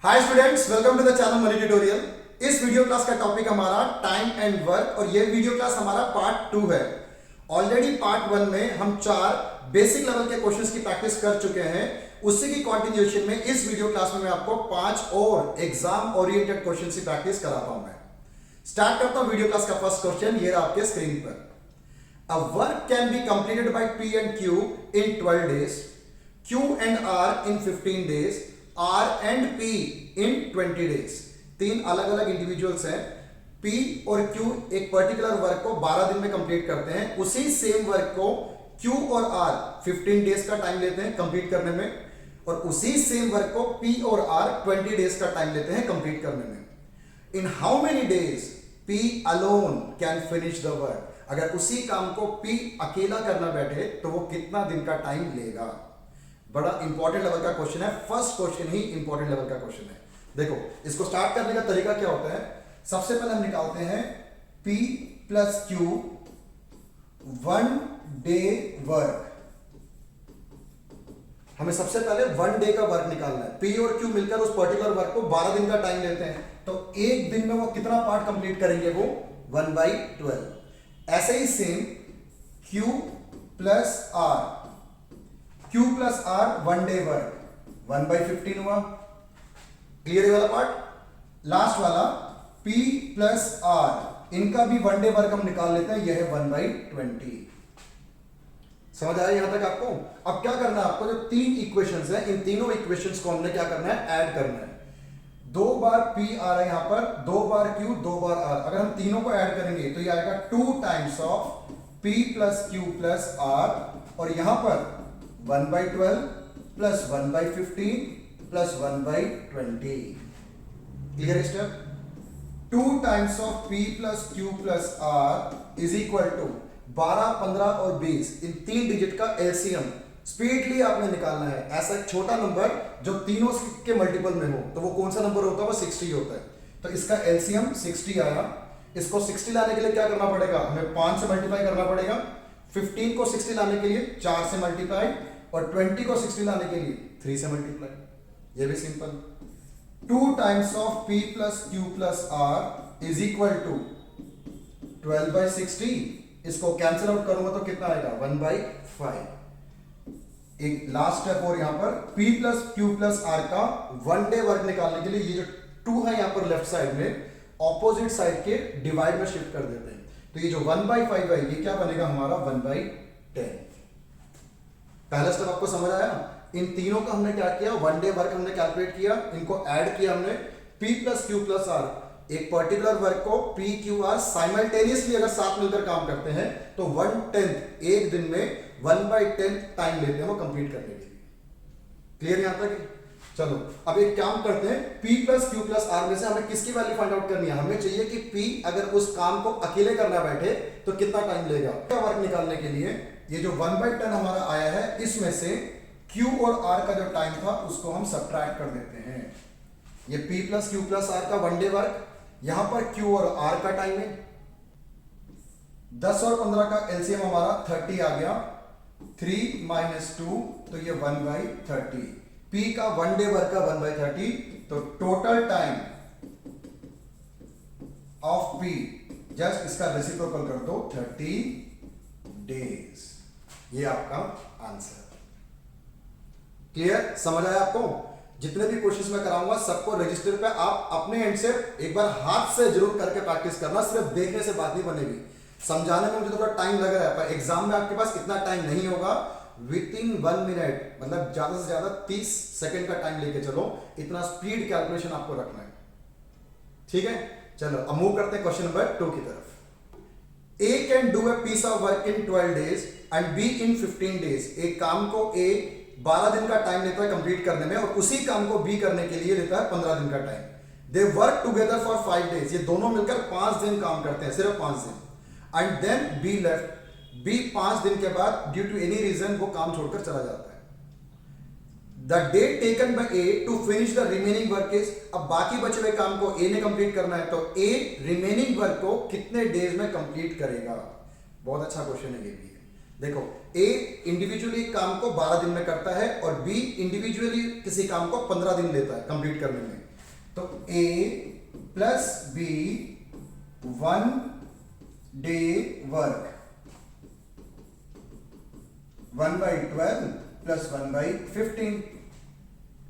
Hi students, welcome to the channel money tutorial. इस video class का topic हमारा time and work और ये वीडियो क्लास हमारा पार्ट 2 है। ऑलरेडी पार्ट 1 में हम 4 बेसिक लेवल के क्वेश्चंस की प्रैक्टिस कर चुके हैं। उसी की कंटिन्यूएशन में इस वीडियो क्लास में मैं आपको 5 और एग्जाम ओरिएंटेड क्वेश्चंस की प्रैक्टिस कराता हूं। मैं स्टार्ट करता हूं वीडियो क्लास का फर्स्ट क्वेश्चन। ये रहा आपके स्क्रीन पर। A work can be completed by P and Q in 12 days, Q and R in 15 days, R and P in 20 days। तीन अलग अलग इंडिविजुअल्स हैं। P और Q एक पर्टिकुलर वर्क को 12 दिन में कंप्लीट करते हैं। उसी सेम वर्क को Q और R 15 डेज का टाइम लेते हैं कंप्लीट करने में, और उसी सेम वर्क को P और R 20 डेज का टाइम लेते हैं कंप्लीट करने में। In how many days P alone can finish the work. अगर उसी काम को P अकेला करना बैठे तो वो कितना दिन का टाइम लेगा। बड़ा इंपॉर्टेंट लेवल का क्वेश्चन है। फर्स्ट क्वेश्चन ही इंपॉर्टेंट लेवल का क्वेश्चन है। देखो, इसको स्टार्ट करने का तरीका क्या होता है। सबसे पहले हम निकालते हैं P plus Q 1 day work. हमें सबसे पहले 1 डे का वर्क निकालना है। P और Q मिलकर उस पर्टिकुलर वर्क को 12 दिन का टाइम लेते हैं, तो एक दिन में वो कितना पार्ट कंप्लीट करेंगे, वो 1/12। ऐसे ही same Q plus R, Q plus R 1 day work 1/15 हुआ। क्लियर है वाला पार्ट। लास्ट वाला P प्लस R, इनका भी 1 डे वर्क हम निकाल लेते हैं, यह है 1/20। समझ आया यहां तक आपको। अब क्या करना है आपको, जो तीन इक्वेशंस हैं, इन तीनों इक्वेशंस को हमने क्या करना है, ऐड करना है। 2 बार P आ रहा है यहां पर, 2 बार Q, 2 बार R। अगर हम तीनों को ऐड करेंगे तो ये आएगा 2 times of P plus Q plus R, और यहां पर 1/12 plus 1/15 plus 1/20। Clear step. 2 times of P plus Q plus R is equal to 12, 15 और 20। इन तीन डिजिट का एलसीएम स्पीडली आपने निकालना है। ऐसा एक छोटा नंबर जो तीनों के मल्टीपल में हो तो वो कौन सा नंबर होता है, वो 60 होता है। तो इसका एलसीएम 60 आया। इसको 60 लाने के लिए क्या करना पड़ेगा, हमें 5 से मल्टीप्लाई करना पड़ेगा। 15 को 60 लाने के लिए 4 से मल्टीप्लाई, और 20 को 60 लाने के लिए 3 से मल्टीप्लाई। ये भी simple. 2 times of P plus Q plus R is equal to 12/60। इसको कैंसिल आउट करूंगा तो कितना आएगा, 1/5। एक लास्ट स्टेप और यहां पर P plus Q plus R का 1 डे वर्क निकालने के लिए ये जो 2 है यहां पर लेफ्ट साइड में, ऑपोजिट साइड के डिवाइड में शिफ्ट कर देते हैं। तो ये जो 1/5 है ये क्या बनेगा हमारा, 1/10। पहला स्टेप आपको समझ आया। इन तीनों का हमने क्या किया, 1 डे वर्क हमने कैलकुलेट किया, इनको ऐड किया हमने। P plus Q plus R, एक पर्टिकुलर वर्क को P Q R साइमल्टेनियसली अगर साथ मिलकर काम करते हैं तो 1/10 एक दिन में 1/10 टाइम लेते हैं वो कंप्लीट करने के लिए। क्लियर यहां तक। चलो अब एक काम करते हैं, P plus Q plus R में से हमें किसकी वैल्यू फाइंड आउट करनी है। हमें चाहिए कि P अगर उस काम को अकेले करना बैठे तो कितना टाइम लेगा। वर्क निकालने के लिए ये जो 1/10 हमारा आया है, इसमें से Q और R का जो टाइम था उसको हम सब्ट्रैक्ट कर देते हैं। ये P plus Q plus R का 1 डे वर्क, यहां पर Q और R का टाइम है 10 और 15 का एलसीएम हमारा 30 आ गया। 3 - 2 तो ये 1/30। P का 1 डे वर्क का 1/30, तो total time of P, just इसका रेसिप्रोकल कर दो, 30 डेज। ये आपका आंसर। क्लियर, समझ आया आपको। जितने भी क्वेश्चंस मैं कराऊंगा सबको रजिस्टर पे आप अपने एंड से एक बार हाथ से जरूर करके प्रैक्टिस करना। सिर्फ देखने से बात नहीं बनेगी, समझाने में मुझे थोड़ा टाइम लग रहा है, पर एग्जाम में आपके पास इतना टाइम नहीं होगा। विद इन 1 मिनट, मतलब ज्यादा से ज्यादा 30 सेकंड का टाइम लेके चलो। इतना स्पीड कैलकुलेशन आपको रखना है, ठीक है। चलो अब मूव करते हैं क्वेश्चन नंबर 2 की तरफ। A can do a piece of work in 12 days and B in 15 days. एक काम को A 12 दिन का टाइम लेता है कंप्लीट करने में, और उसी काम को B करने के लिए लेता है 15 दिन का time. They work together for 5 days. ये दोनों मिलकर 5 दिन काम करते हैं, सिर्फ 5 दिन। And then B left. B 5 दिन के बाद ड्यू टू एनी रीजन वो काम छोड़कर चला जाता है। The date taken by A to finish the remaining work is. अब बाकी बचे हुए काम को A ने कंप्लीट करना है, तो A रिमेनिंग वर्क को कितने डेज में कंप्लीट करेगा। बहुत अच्छा क्वेश्चन है ये भी। देखो, A इंडिविजुअली काम को 12 दिन में करता है और B इंडिविजुअली किसी काम को 15 दिन लेता है कंप्लीट करने में। तो A plus B 1 day work 1/12 plus 1/15।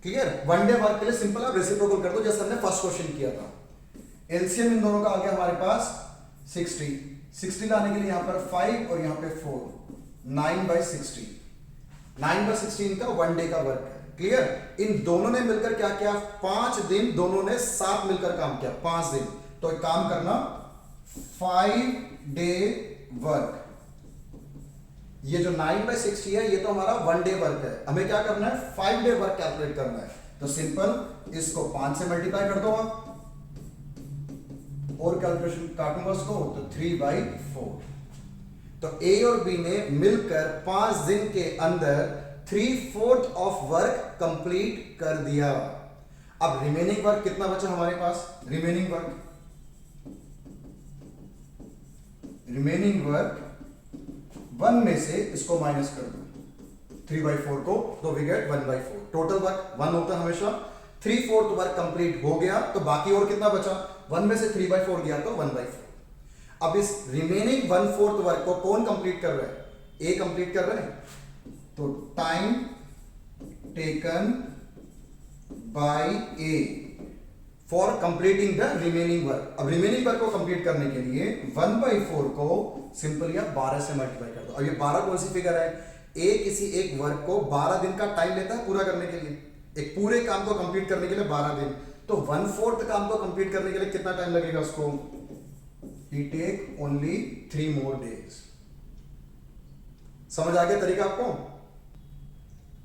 Clear? 1 day work के लिए सिंपल आप रेसिप्रोकल कर दो जैसे हमने फर्स्ट क्वेश्चन किया था। एलसीएम इन दोनों का आ गया हमारे पास 60 लाने के लिए यहां पर 5 और यहां पे 4, 9/16। 9/16 का 1 डे का वर्क है। क्लियर? इन दोनों ने मिलकर क्या किया? 5 दिन दोनों ने साथ मिलकर काम किया, 5 दिन। तो एक काम करना, 5 डे वर्क, ये जो 9/60 है ये तो हमारा 1 डे वर्क है। हमें क्या करना है? 5 डे वर्क कैलकुलेट करना है। तो सिंपल इसको 5 से मल्टीप्लाई कर दो आप, और कैलकुलेशन काटूंगा उसको तो 3/4। तो ए और बी ने मिलकर 5 दिन के अंदर 3/4 ऑफ वर्क कंप्लीट कर दिया। अब रिमेनिंग वर्क कितना बचा हमारे पास? रिमेनिंग वर्क 1 में से इसको माइनस कर दो 3/4 को, तो वी गेट 1/4। टोटल वर्क 1 होता है हमेशा। 3/4 वर्क कंप्लीट हो गया, तो बाकी और कितना बचा? 1 में से 3/4 गया तो 1/4। अब इस रिमेनिंग 1/4 वर्क को कौन कंप्लीट कर रहा है? ए कंप्लीट कर रहे हैं। तो time taken by A for completing the remaining work. अब रिमेनिंग वर्क को कंप्लीट करने के लिए 1/4 को सिंपली आप 12 से मल्टीप्लाई कर दो। अब ये 12 कौन सी फिगर है? ए किसी एक वर्क को 12 दिन का टाइम लेता है पूरा करने के लिए। एक पूरे काम को कंप्लीट करने के लिए 12 दिन, तो 1/4 काम को कंप्लीट करने के लिए कितना टाइम लगेगा उसको? He take only 3 more days। समझ आ गया तरीका आपको?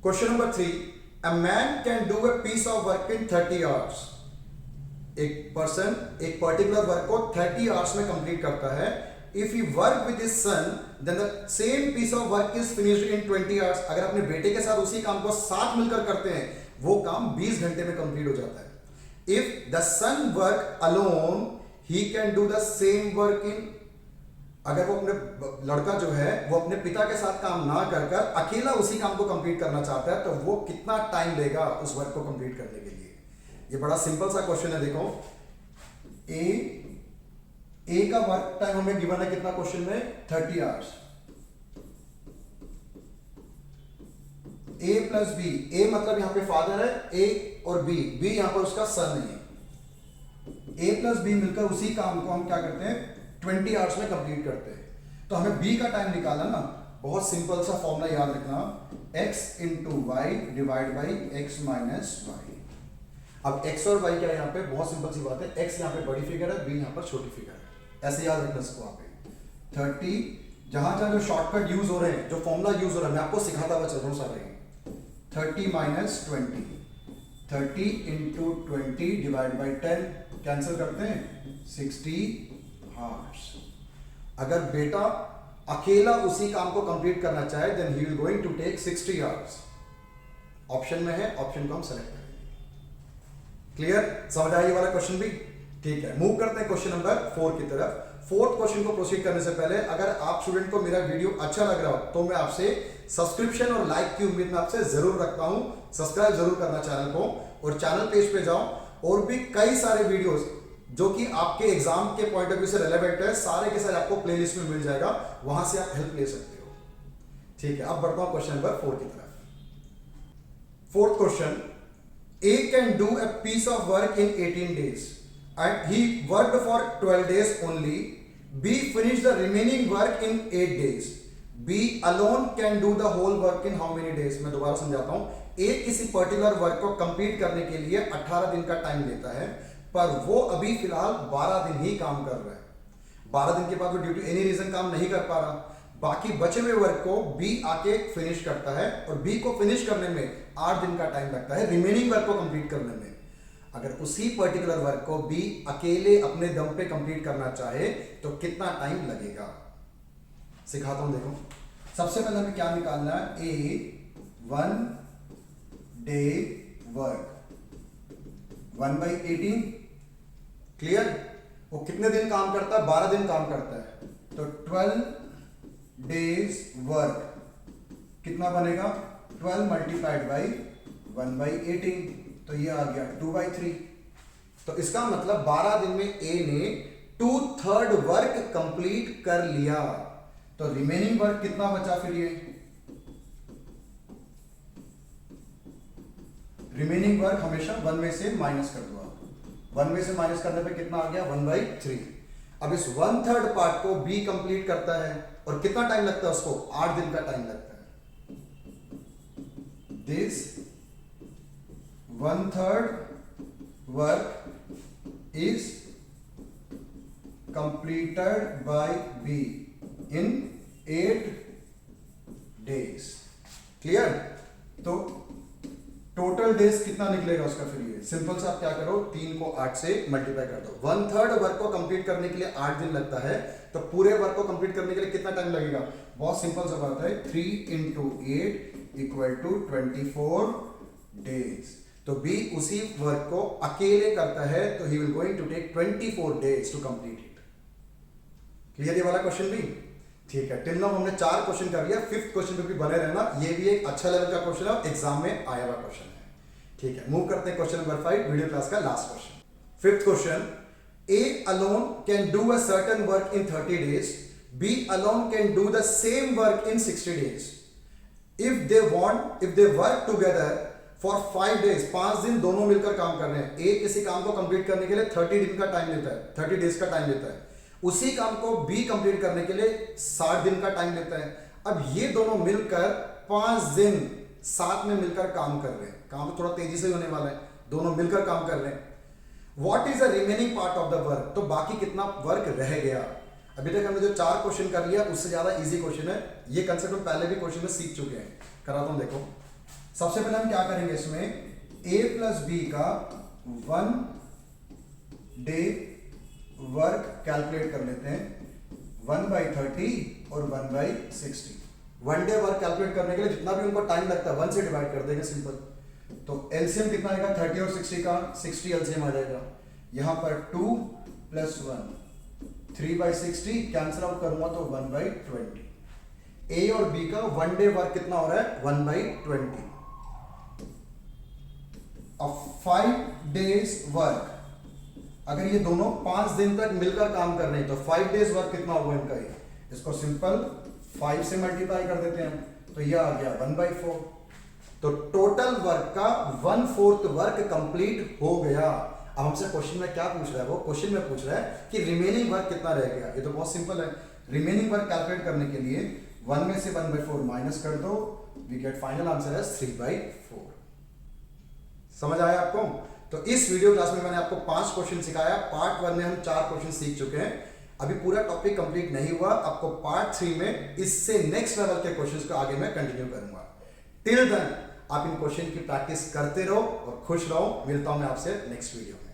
Question number 3, a man can do a piece of work in 30 hours। एक पर्सन एक पर्टिकुलर वर्क को 30 आवर्स में कंप्लीट करता है। If you work with his son then the same piece of work is finished in 20 hours. अगर अपने बेटे के साथ उसी काम को साथ मिलकर करते हैं, वो काम 20 घंटे में कंप्लीट हो जाता है। If the son work alone he can do the same work in. अगर वो अपने लड़का जो है वो अपने पिता के साथ काम ना कर कर अकेला उसी काम को कंप्लीट करना चाहता है, तो वो कितना टाइम लेगा उस वर्क को कंप्लीट करने के लिए? ये बड़ा सिंपल सा क्वेश्चन है। देखो, ए का वर्क टाइम हमें गिवन है कितना क्वेश्चन में? 30 आवर्स। ए प्लस बी, ए मतलब यहां पे फादर है, ए और बी यहां पर उसका सन है। ए प्लस बी मिलकर उसी काम को हम क्या करते हैं? 20 आवर्स में कंप्लीट करते हैं। तो हमें बी का टाइम निकालना ना, बहुत सिंपल सा फॉर्मूला याद रखना, x into y divide by x minus y. अब x और y क्या है यहाँ पे? बहुत सिंपल सी बात है, x यहाँ पे बड़ी फिगर है, b यहाँ पर छोटी फिगर है। ऐसे याद रखना इसको। वहां पे 30, जहां जहां जो शॉर्टकट यूज हो रहे हैं, जो फॉर्मूला यूज हो रहा है, मैं आपको सिखाता हुआ चल रहा हूँ सारे। 30 minus 20, 30 into 20 divide by 10, cancel करते हैं 60 आवर्स। अगर बेटा अकेला उसी काम को कंप्लीट करना चाहे then he will going to take 60 hours. Option में है, ऑप्शन को हम सेलेक्ट करेंगे। क्लियर? समझ आया ये वाला क्वेश्चन भी? ठीक है, मूव करते हैं क्वेश्चन नंबर 4 की तरफ। फोर्थ क्वेश्चन को प्रोसीड करने से पहले अगर आप स्टूडेंट को मेरा वीडियो अच्छा लग रहा हो तो मैं आपसे सब्सक्रिप्शन और लाइक की उम्मीद में आपसे जरूर रखता हूं। सब्सक्राइब जरूर करना चैनल को, और चैनल पेज पे जाओ, और भी कई सारे वीडियोस जो कि आपके एग्जाम के पॉइंट ऑफ व्यू से रेलेवेंट है, सारे के सारे आपको प्लेलिस्ट में मिल जाएगा, वहां से आप हेल्प ले सकते हो। ठीक है, अब बढ़ता हूं क्वेश्चन नंबर 4 की तरफ। Fourth question, A can do a piece of work in 18 days and he worked for 12 days only. B finished the remaining work in 8 days. B alone can do the whole work in how many days? मैं दोबारा समझाता हूं। A किसी particular work को complete करने के लिए 18 दिन का टाइम लेता है, पर वो अभी फिलहाल 12 दिन ही काम कर रहा है। 12 दिन के बाद वो ड्यू टू एनी रीजन काम नहीं कर पा रहा। बाकी बचे हुए वर्क को बी आके फिनिश करता है, और बी को फिनिश करने में 8 दिन का टाइम लगता है रिमेनिंग वर्क को कंप्लीट करने में। अगर उसी पर्टिकुलर वर्क को बी अकेले अपने दम पे कंप्लीट करना चाहे तो कितना टाइम लगेगा? सिखाता हूं, देखो। सबसे पहले हमें क्या निकालना है? ए 1 डे वर्क 1/18। क्लियर? वो कितने दिन काम करता है? 12 दिन काम करता है, तो 12 डेज वर्क कितना बनेगा? 12 मल्टीप्लाइड बाई 1/18, तो ये आ गया 2/3। तो इसका मतलब 12 दिन में ए ने 2/3 वर्क कंप्लीट कर लिया। तो रिमेनिंग वर्क कितना बचा फिर ये? रिमेनिंग वर्क हमेशा 1 में से माइनस कर दो आप। 1 में से माइनस करने पे कितना आ गया? 1/3। अब इस 1/3 पार्ट को बी कंप्लीट करता है और कितना टाइम लगता है उसको? 8 दिन का टाइम लगता है। This 1/3 work is completed by be in 8 days. Clear? तो टोटल डेज कितना निकलेगा उसका? फिर ये सिंपल सा आप क्या करो, 3 को 8 से मल्टीप्लाई कर दो। 1/3 वर्क को कंप्लीट करने के लिए 8 दिन लगता है, तो पूरे वर्क को कंप्लीट करने के लिए कितना टाइम लगेगा? बहुत सिंपल सा बात है, 3 × 8 = 24 डेज। तो बी उसी वर्क को अकेले करता है, तो he will going to take 24 days to complete it. Clear ये वाला क्वेश्चन भी? ठीक है, टिल नाउ हमने 4 क्वेश्चन कर लिया। 5th क्वेश्चन पे भी बने रहना, ये भी एक अच्छा लेवल का क्वेश्चन है, एग्जाम में आया हुआ क्वेश्चन है। ठीक है, मूव करते हैं क्वेश्चन नंबर 5, वीडियो क्लास का last question. 5th question, A alone can do a certain work in 30 days, B alone can do the same work in 60 days। if they work together for 5 days, 5 दिन दोनों मिलकर काम कर रहे हैं। ए किसी काम को कंप्लीट करने के लिए 30 दिन का टाइम लेता है, 30 डेज का टाइम लेता है। उसी काम को बी कंप्लीट करने के लिए 60 दिन का टाइम लेता है। अब ये दोनों मिलकर 5 दिन साथ में मिलकर काम कर रहे हैं। काम तो थोड़ा तेजी से होने वाला है, दोनों मिलकर काम कर रहे हैं। What is the remaining part of the work? तो बाकी कितना वर्क रह गया? अभी तक हमने जो 4 क्वेश्चन कर लिया उससे ज्यादा इजी क्वेश्चन है। ये कंसेप्ट हम पहले भी क्वेश्चन में सीख चुके हैं। कराता हूं, देखो। सबसे पहले हम क्या करेंगे इसमें, a + b का 1 डे वर्क कैलकुलेट कर लेते हैं। 1/30 और 1/60। 1 डे वर्क कैलकुलेट करने के लिए जितना भी उनको टाइम लगता है 1 से डिवाइड कर देंगे, सिंपल। तो एलसीएम कितना आएगा? 30 और 60 का 60 एलसीएम आ जाएगा। यहां पर 2 + 1 3/60 कैंसिल आउट करूंगा तो 1/20। ए और बी का 1 डे वर्क कितना हो रहा है? 1/20। अब 5 डेज वर्क, अगर ये दोनों 5 दिन तक मिलकर काम कर रहे हैं तो 5 डेज वर्क कितना होगा इनका? ये इसको सिंपल 5 से मल्टीप्लाई कर देते हैं, तो ये आ गया 1/4। तो टोटल वर्क का 1/4 वर्क कंप्लीट हो गया। अब हमसे क्वेश्चन में क्या पूछ रहा है? वो क्वेश्चन में पूछ रहा है कि रिमेनिंग वर्क कितना रह गया। ये तो बहुत सिंपल है। रिमेनिंग वर्क कैलकुलेट करने के लिए 1 में से 1/4 माइनस कर दो, वी गेट फाइनल आंसर है 3/4। समझ आया आपको? तो इस वीडियो क्लास में मैंने आपको 5 क्वेश्चन सिखाया। पार्ट 1 में हम 4 क्वेश्चन सीख चुके हैं। अभी पूरा टॉपिक कंप्लीट नहीं हुआ, आपको पार्ट 3 में इससे नेक्स्ट लेवल के क्वेश्चंस को आगे मैं कंटिन्यू करूंगा। टिल देन आप इन क्वेश्चन की प्रैक्टिस करते रहो और खुश रहो। मिलता हूं मैं आपसे नेक्स्ट वीडियो में।